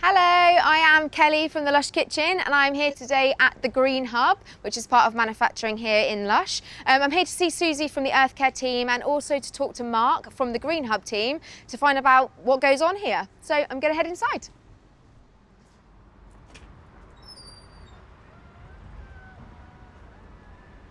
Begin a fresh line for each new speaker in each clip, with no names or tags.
Hello, I am Kelly from the Lush Kitchen and I'm here today at the Green Hub, which is part of manufacturing here in Lush. I'm here to see Susie from the Earth Care team and also to talk to Mark from the Green Hub team to find out what goes on here. So I'm going to head inside.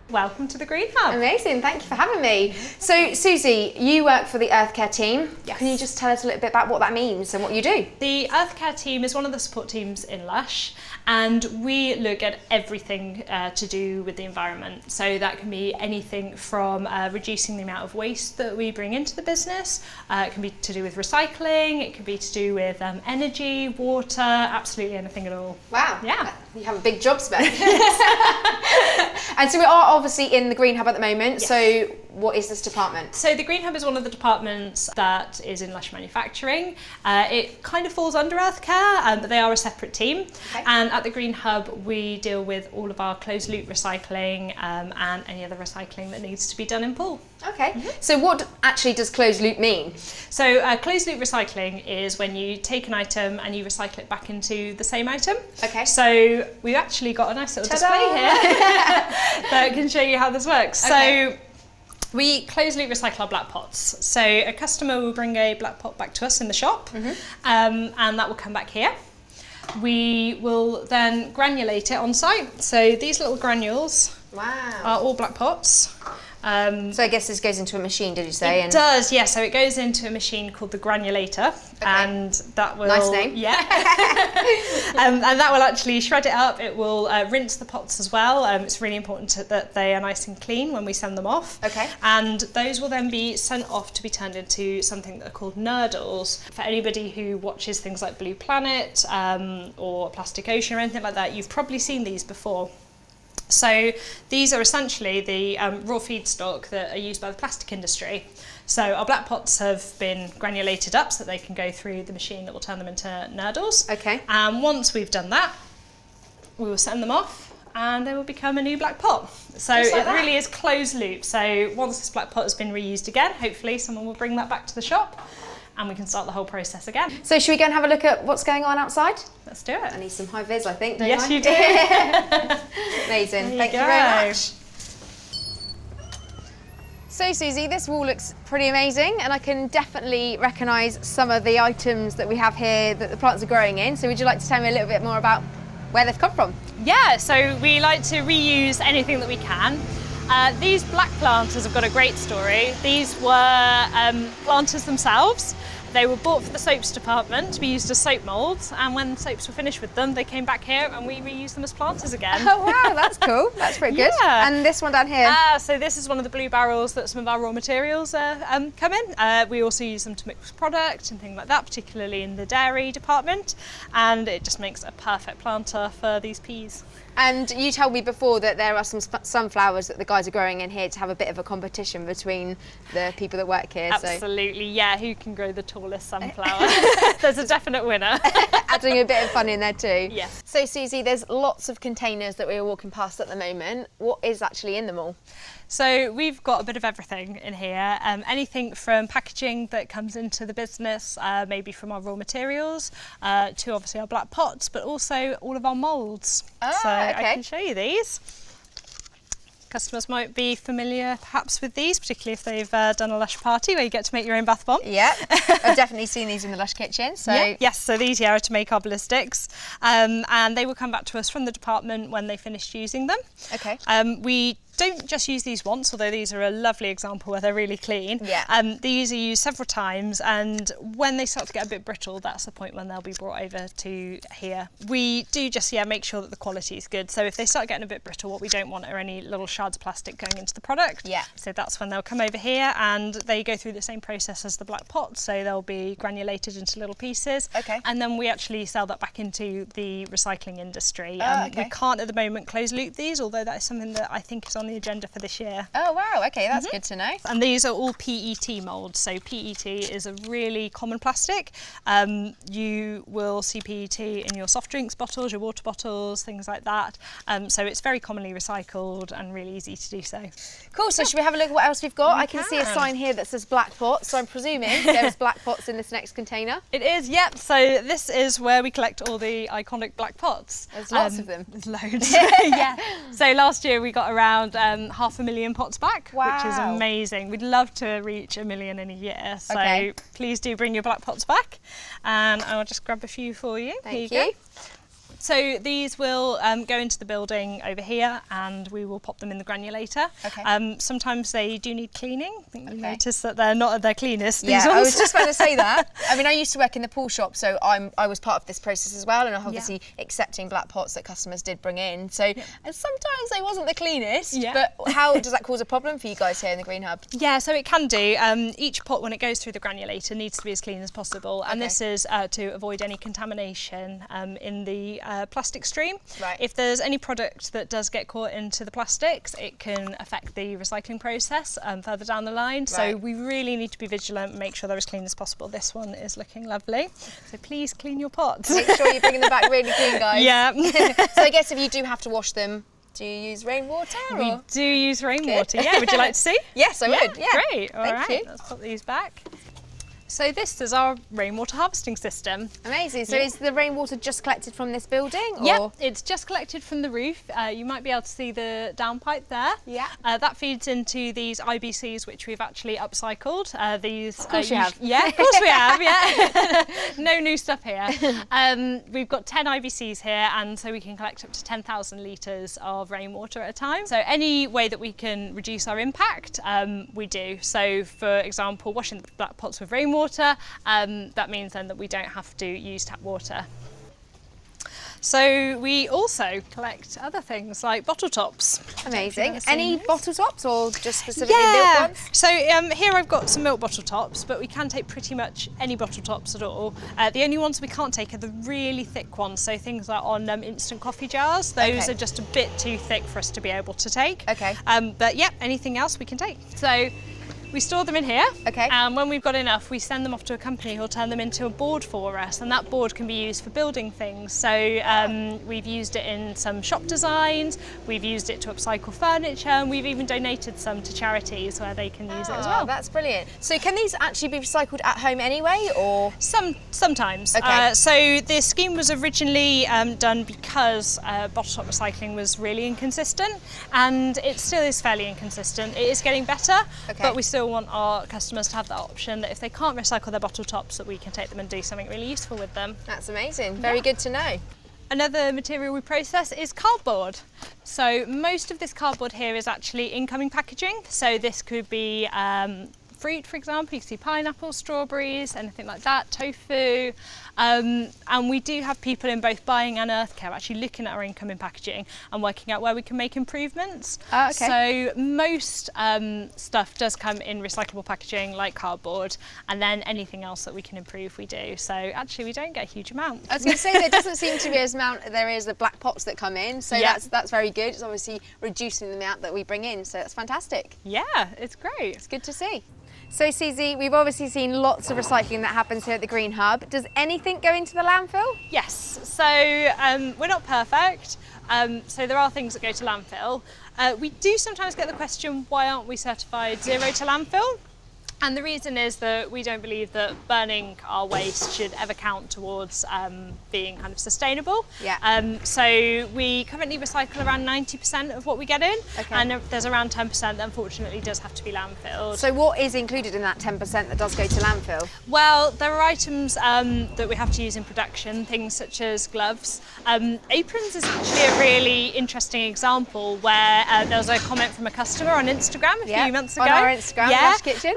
Welcome to the Green Hub.
Amazing, thank you for having me. So Susie, you work for the Earth Care team.
Yes.
Can you just tell us a little bit about what that means and what you do?
The Earth Care team is one of the support teams in Lush, and we look at everything to do with the environment. So that can be anything from reducing the amount of waste that we bring into the business. It can be to do with recycling, it can be to do with energy, water, absolutely anything at all.
Wow,
yeah.
You have a big job spec. And so we are obviously in the Green Hub at the moment,
Yes.
So what is this department?
So the Green Hub is one of the departments that is in Lush Manufacturing. It kind of falls under Earth Care, but they are a separate team.
Okay.
And at the Green Hub, we deal with all of our closed loop recycling and any other recycling that needs to be done in pool.
Okay, So what actually does closed loop mean?
So closed loop recycling is when you take an item and you recycle it back into the same item.
Okay.
So we've actually got a nice little display here that can show you how this works.
Okay.
So we closed loop recycle our black pots. So a customer will bring a black pot back to us in the shop, and that will come back here. We will then granulate it on site. So these little granules are all black pots.
So I guess this goes into a machine, did you say?
It does, yeah. So it goes into a machine called the granulator, and that will...
Nice name.
Yeah. And that will actually shred it up. It will rinse the pots as well. It's really important that they are nice and clean when we send them off.
Okay.
And those will then be sent off to be turned into something that are called nurdles. For anybody who watches things like Blue Planet or Plastic Ocean or anything like that, you've probably seen these before. So these are essentially the raw feedstock that are used by the plastic industry. So our black pots have been granulated up so that they can go through the machine that will turn them into nurdles.
Okay.
And once we've done that, we will send them off and they will become a new black pot. So
Just like
it
that.
really is closed loop. So once this black pot has been reused again, hopefully someone will bring that back to the shop and we can start the whole process again.
So should we go and have a look at what's going on outside?
Let's do it.
I need some high vis, I think, don't
Yes,
I?
you do.
Amazing, thank you
go.
very much. So Susie, this wall looks pretty amazing and I can definitely recognise some of the items that we have here that the plants are growing in. So would you like to tell me a little bit more about where they've come from?
Yeah, so we like to reuse anything that we can. These black planters have got a great story. These were planters themselves. They were bought for the soaps department to be used as soap moulds, and when soaps were finished with them, they came back here and we reused them as planters again.
Oh wow, that's cool. That's pretty good.
Yeah.
And this one down here?
So this is one of the blue barrels that some of our raw materials come in. We also use them to mix product and things like that, particularly in the dairy department, and it just makes a perfect planter for these peas.
And you told me before that there are some sunflowers that the guys are growing in here to have a bit of a competition between the people that work here.
Absolutely, yeah, who can grow the tallest sunflower? There's a definite winner.
Adding a bit of fun in there too.
Yes.
So Susie, there's lots of containers that we're walking past at the moment. What is actually in them all?
So we've got a bit of everything in here, anything from packaging that comes into the business, maybe from our raw materials, to obviously our black pots, but also all of our moulds. So
okay.
I can show you these. Customers might be familiar perhaps with these, particularly if they've done a Lush party where you get to make your own bath bomb.
Yeah, I've definitely seen these in the Lush kitchen. So
Yeah. Yes, so these here are to make our ballistics, and they will come back to us from the department when they finished using them.
Okay.
We don't just use these once, although these are a lovely example where they're really clean.
Yeah.
These are used several times, and when they start to get a bit brittle, that's the point when they'll be brought over to here. We do just make sure that the quality is good. So if they start getting a bit brittle, what we don't want are any little shards of plastic going into the product.
Yeah.
So that's when they'll come over here and they go through the same process as the black pots. So they'll be granulated into little pieces.
Okay.
And then we actually sell that back into the recycling industry.
Okay.
We can't at the moment close loop these, although that is something that I think is on the the agenda for this year.
Oh wow, okay, that's good to know.
And these are all PET moulds. So PET is a really common plastic. You will see PET in your soft drinks bottles, your water bottles, things like that. So it's very commonly recycled and really easy to do so.
Cool, so should we have a look at what else we've got? I can see a sign here that says black pots, so I'm presuming there's black pots in this next container.
It is, yep. So this is where we collect all the iconic black pots.
There's lots of them.
There's loads. Yeah. So last year we got around 500,000 pots back, which is amazing. We'd love to reach 1 million in a year. So please do bring your black pots back, and I'll just grab a few for you.
Thank
Here
you.
go. So these will go into the building over here, and we will pop them in the granulator.
Okay.
Sometimes they do need cleaning. I think you notice that they're not at their cleanest.
Yeah,
these ones.
I was just about to say that. I mean, I used to work in the pool shop, so I was part of this process as well, and I'm obviously accepting black pots that customers did bring in. So and sometimes they wasn't the cleanest, but how does that cause a problem for you guys here in the Green Hub?
Yeah, so it can do. Each pot, when it goes through the granulator, needs to be as clean as possible, and this is to avoid any contamination in the plastic stream.
Right.
If there's any product that does get caught into the plastics, it can affect the recycling process further down the line. So we really need to be vigilant and make sure they're as clean as possible. This one is looking lovely. So please clean your pots.
Make sure you're bringing them back really clean, guys.
Yeah.
So I guess if you do have to wash them, do you use rainwater?
We do use rainwater, yeah. Would you like to see?
Yes, I would. Yeah.
Great. All
Thank you.
Let's put these back. So this is our rainwater harvesting system.
Amazing. So is the rainwater just collected from this building? Or?
Yeah, it's just collected from the roof. You might be able to see the downpipe there.
Yeah.
That feeds into these IBCs, which we've actually upcycled.
Of course you have.
Yeah, of course we have, yeah. No new stuff here. We've got 10 IBCs here, and so we can collect up to 10,000 litres of rainwater at a time. So any way that we can reduce our impact, we do. So for example, washing the black pots with rainwater, that means then that we don't have to use tap water. So we also collect other things like bottle tops.
Amazing. Any bottle tops or just specifically milk ones?
So here I've got some milk bottle tops, but we can take pretty much any bottle tops at all. The only ones we can't take are the really thick ones, so things like on instant coffee jars. Those are just a bit too thick for us to be able to take.
Okay.
But yeah, anything else we can take. So we store them in here, and when we've got enough, we send them off to a company who'll turn them into a board for us, and that board can be used for building things. So we've used it in some shop designs, we've used it to upcycle furniture, and we've even donated some to charities where they can use it as well.
That's brilliant. So can these actually be recycled at home anyway, or?
Sometimes. So the scheme was originally done because bottle top recycling was really inconsistent, and it still is fairly inconsistent. It is getting better, but we still want our customers to have that option that if they can't recycle their bottle tops, that we can take them and do something really useful with them.
That's amazing. Very good to know.
Another material we process is cardboard. So most of this cardboard here is actually incoming packaging. So this could be fruit, for example. You can see pineapples, strawberries, anything like that, tofu. And we do have people in both buying and earth care actually looking at our incoming packaging and working out where we can make improvements. So most stuff does come in recyclable packaging like cardboard, and then anything else that we can improve we do. So actually we don't get a huge amount.
I was going to say there doesn't seem to be as amount there is the black pots that come in, so that's very good. It's obviously reducing the amount that we bring in, so that's fantastic.
Yeah, it's great.
It's good to see. So Susie, we've obviously seen lots of recycling that happens here at the Green Hub. Does anything go into the landfill?
Yes, so we're not perfect, so there are things that go to landfill. We do sometimes get the question, why aren't we certified zero to landfill? And the reason is that we don't believe that burning our waste should ever count towards being kind of sustainable. So we currently recycle around 90% of what we get in, and there's around 10% that unfortunately does have to be landfilled.
So what is included in that 10% that does go to landfill?
Well, there are items that we have to use in production, things such as gloves. Aprons is actually a really interesting example where there was a comment from a customer on Instagram a few months ago.
On our Instagram, LUSH Kitchen.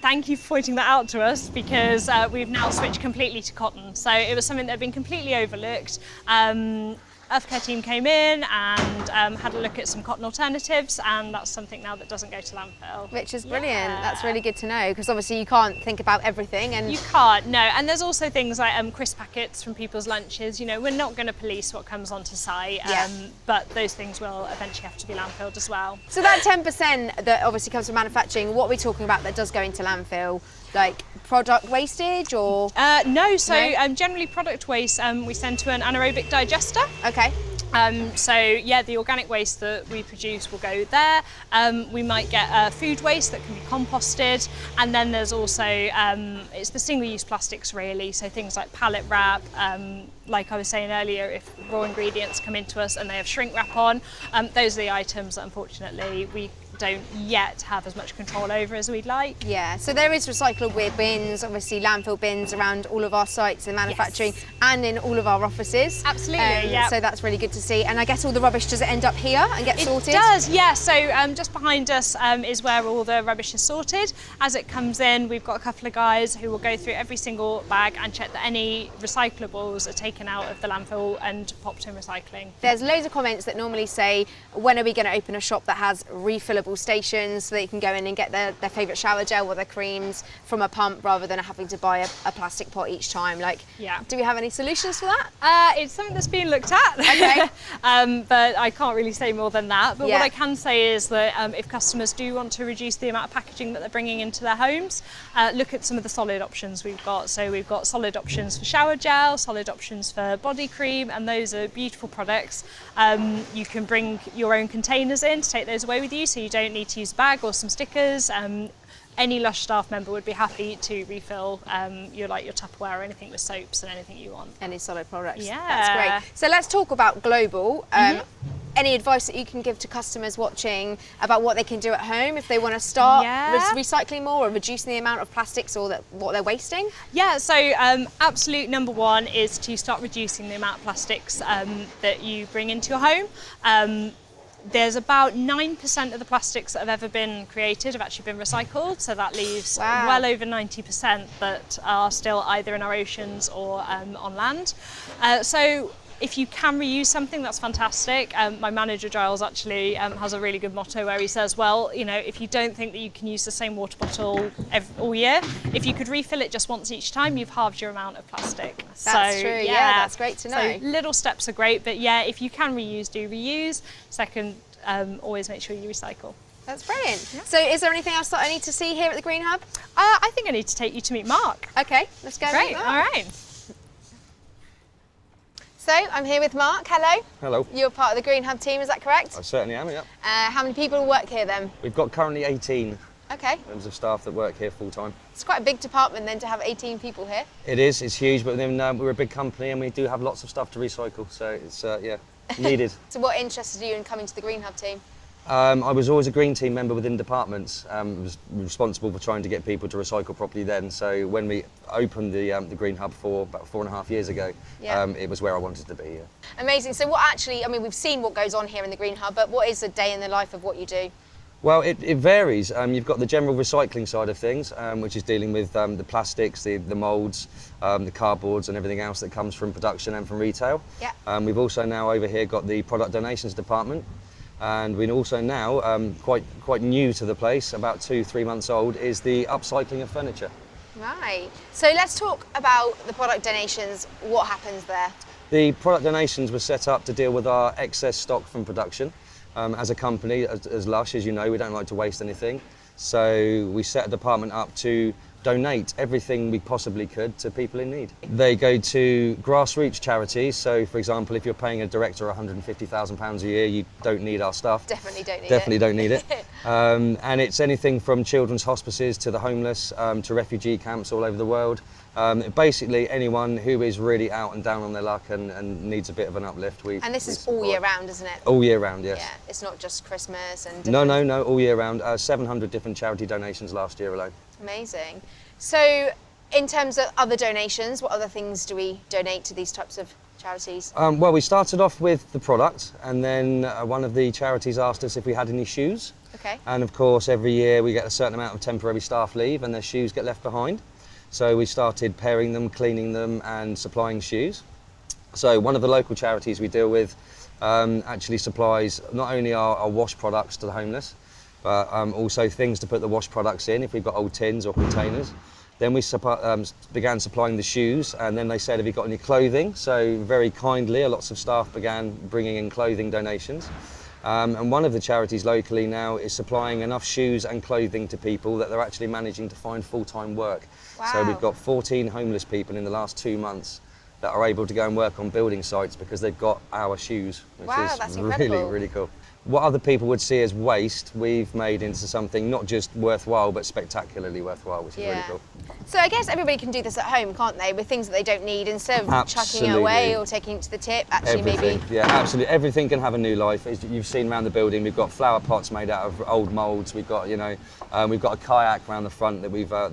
Thank you for pointing that out to us, because we've now switched completely to cotton. So it was something that had been completely overlooked. Earthcare team came in and had a look at some cotton alternatives, and that's something now that doesn't go to landfill.
Which is brilliant.
Yeah.
That's really good to know, because obviously you can't think about everything. And
You can't, no. And there's also things like crisp packets from people's lunches. You know, we're not going to police what comes onto site,
Yeah.
but those things will eventually have to be landfilled as well.
so that 10% that obviously comes from manufacturing, what are we talking about that does go into landfill? Like product wastage or?
No, so
No?
generally product waste we send to an anaerobic digester.
Okay.
So yeah, the organic waste that we produce will go there. We might get food waste that can be composted, and then there's also it's the single-use plastics really. So things like pallet wrap. Like I was saying earlier, if raw ingredients come into us and they have shrink wrap on, those are the items that unfortunately we don't yet have as much control over as we'd like.
Yeah, so there is recyclable bins, obviously landfill bins around all of our sites in manufacturing and in all of our offices.
Absolutely, yeah.
So that's really good to see. And I guess all the rubbish, does it end up here and get sorted?
It does, yeah. So just behind us is where all the rubbish is sorted. As it comes in, we've got a couple of guys who will go through every single bag and check that any recyclables are taken out of the landfill and popped in recycling.
There's loads of comments that normally say, when are we going to open a shop that has refillable stations so they can go in and get their favourite shower gel or their creams from a pump rather than having to buy a plastic pot each time? Like,
Yeah.
do we have any solutions for that?
It's something that's being looked at,
Okay.
but I can't really say more than that. But
Yeah.
what I can say is that if customers do want to reduce the amount of packaging that they're bringing into their homes, look at some of the solid options we've got. So we've got solid options for shower gel, solid options for body cream, and those are beautiful products. You can bring your own containers in to take those away with you, so you don't need to use a bag or some stickers. Any Lush staff member would be happy to refill your Tupperware or anything with soaps and anything you want.
Any solid products?
Yeah.
That's great. So let's talk about global. Any advice that you can give to customers watching about what they can do at home if they want to start
Yeah.
recycling more or reducing the amount of plastics or what they're wasting?
Yeah, so absolute number one is to start reducing the amount of plastics that you bring into your home. There's about 9% of the plastics that have ever been created have actually been recycled, so that leaves
Wow.
well over 90% that are still either in our oceans or on land. So if you can reuse something, that's fantastic. My manager Giles actually has a really good motto where he says, well, you know, if you don't think that you can use the same water bottle all year, if you could refill it just once each time, you've halved your amount of plastic.
That's true, yeah, that's great to know.
So little steps are great, but yeah, if you can reuse, do reuse. Second, always make sure you recycle.
That's brilliant. Yeah. So is there anything else that I need to see here at the Green Hub?
I think I need to take you to meet Mark.
Okay, let's go.
Great,
meet Mark.
all right.
So I'm here with Mark. Hello.
Hello.
You're part of the Green Hub team, is that correct?
I certainly am, yeah.
How many people work here then?
We've got currently 18
Okay.
members of staff that work here full time.
It's quite a big department then to have 18 people here.
It is, it's huge, but then we're a big company and we do have lots of stuff to recycle, so it's, yeah, needed.
So what interested you in coming to the Green Hub team?
I was always a green team member within departments. Was responsible for trying to get people to recycle properly then. So when we opened the Green Hub about 4.5 years ago,
Yeah.
it was where I wanted to be. Yeah.
Amazing. So what actually, I mean, we've seen what goes on here in the Green Hub, but what is a day in the life of what you do?
Well, it varies. You've got the general recycling side of things, which is dealing with the plastics, the moulds, the cardboards and everything else that comes from production and from retail.
Yeah.
We've also now over here got the product donations department. And we also now, quite new to the place, about 2-3 months old, is the upcycling of furniture.
Right. So let's talk about the product donations. What happens there?
The product donations were set up to deal with our excess stock from production. As a company, as Lush, as you know, we don't like to waste anything. So we set a department up to donate everything we possibly could to people in need. They go to grassroots charities. So, for example, if you're paying a director £150,000 a year, you don't need our stuff.
Definitely don't need
Definitely
it.
don't need it. And it's anything from children's hospices to the homeless, to refugee camps all over the world. Basically, anyone who is really out and down on their luck and needs a bit of an uplift.
And this is all year round, isn't it?
All year round, yes.
Yeah, it's not just Christmas and...
No, all year round. 700 different charity donations last year alone.
Amazing. So, in terms of other donations, what other things do we donate to these types of charities?
Well, we started off with the product, and then one of the charities asked us if we had any shoes.
Okay.
And of course, every year we get a certain amount of temporary staff leave and their shoes get left behind. So we started pairing them, cleaning them and supplying shoes. So one of the local charities we deal with actually supplies not only our wash products to the homeless, but also things to put the wash products in if we've got old tins or containers. Then we began supplying the shoes, and then they said, have you got any clothing? So very kindly, lots of staff began bringing in clothing donations. And one of the charities locally now is supplying enough shoes and clothing to people that they're actually managing to find full-time work.
Wow.
So we've got 14 homeless people in the last 2 months that are able to go and work on building sites because they've got our shoes, which
Wow,
is
that's
really,
incredible.
really cool. What other people would see as waste, we've made into something not just worthwhile, but spectacularly worthwhile, which is really cool.
So I guess everybody can do this at home, can't they? With things that they don't need, instead of chucking it away or taking it to the tip, actually
Everything.
maybe.
Yeah, absolutely. Everything can have a new life. As you've seen around the building, we've got flower pots made out of old moulds. We've got, we've got a kayak around the front that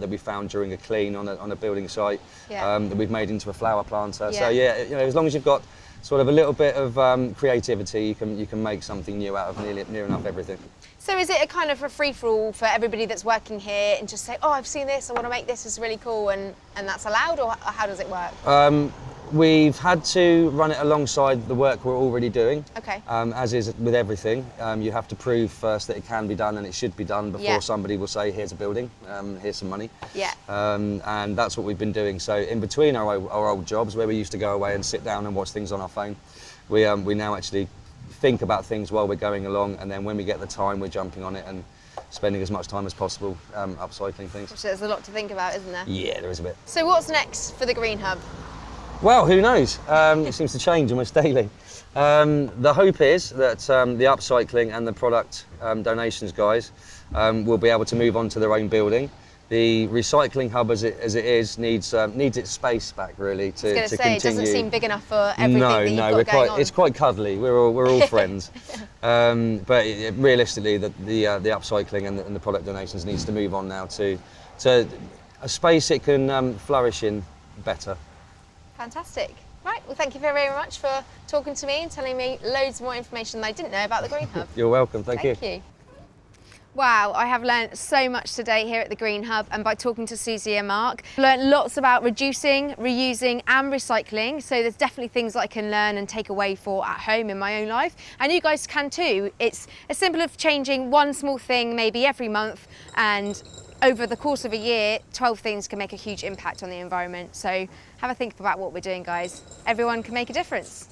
we found during a clean on a building site.
Yeah.
That we've made into a flower planter.
Yeah.
So yeah, as long as you've got sort of a little bit of creativity, you can make something new out of near enough everything.
So is it a kind of a free-for-all for everybody that's working here and just say, oh, I've seen this, I want to make this, it's really cool, and that's allowed, or how does it work?
We've had to run it alongside the work we're already doing.
Okay.
As is with everything, you have to prove first that it can be done and it should be done before somebody will say, here's a building, here's some money.
Yeah.
And that's what we've been doing. So in between our old jobs, where we used to go away and sit down and watch things on our phone, we now actually think about things while we're going along, and then when we get the time, we're jumping on it and spending as much time as possible upcycling things.
So there's a lot to think about, isn't there?
Yeah, there is a bit.
So what's next for the Green Hub?
Well, who knows? It seems to change almost daily. The hope is that the upcycling and the product donations guys will be able to move on to their own building. The recycling hub, as it is, needs its space back really to
I was going to say,
continue.
it doesn't seem big enough for everything that you've got going on.
It's quite cuddly. We're all friends. But realistically, the upcycling and the product donations needs to move on now to a space it can flourish in better.
Fantastic. Right, well thank you very much for talking to me and telling me loads more information than I didn't know about the Green Hub.
You're welcome, thank you.
Thank you. Wow, I have learnt so much today here at the Green Hub, and by talking to Susie and Mark, I've learnt lots about reducing, reusing and recycling. So there's definitely things that I can learn and take away for at home in my own life. And you guys can too. It's as simple as changing one small thing maybe every month, and over the course of a year, 12 things can make a huge impact on the environment. So have a think about what we're doing, guys. Everyone can make a difference.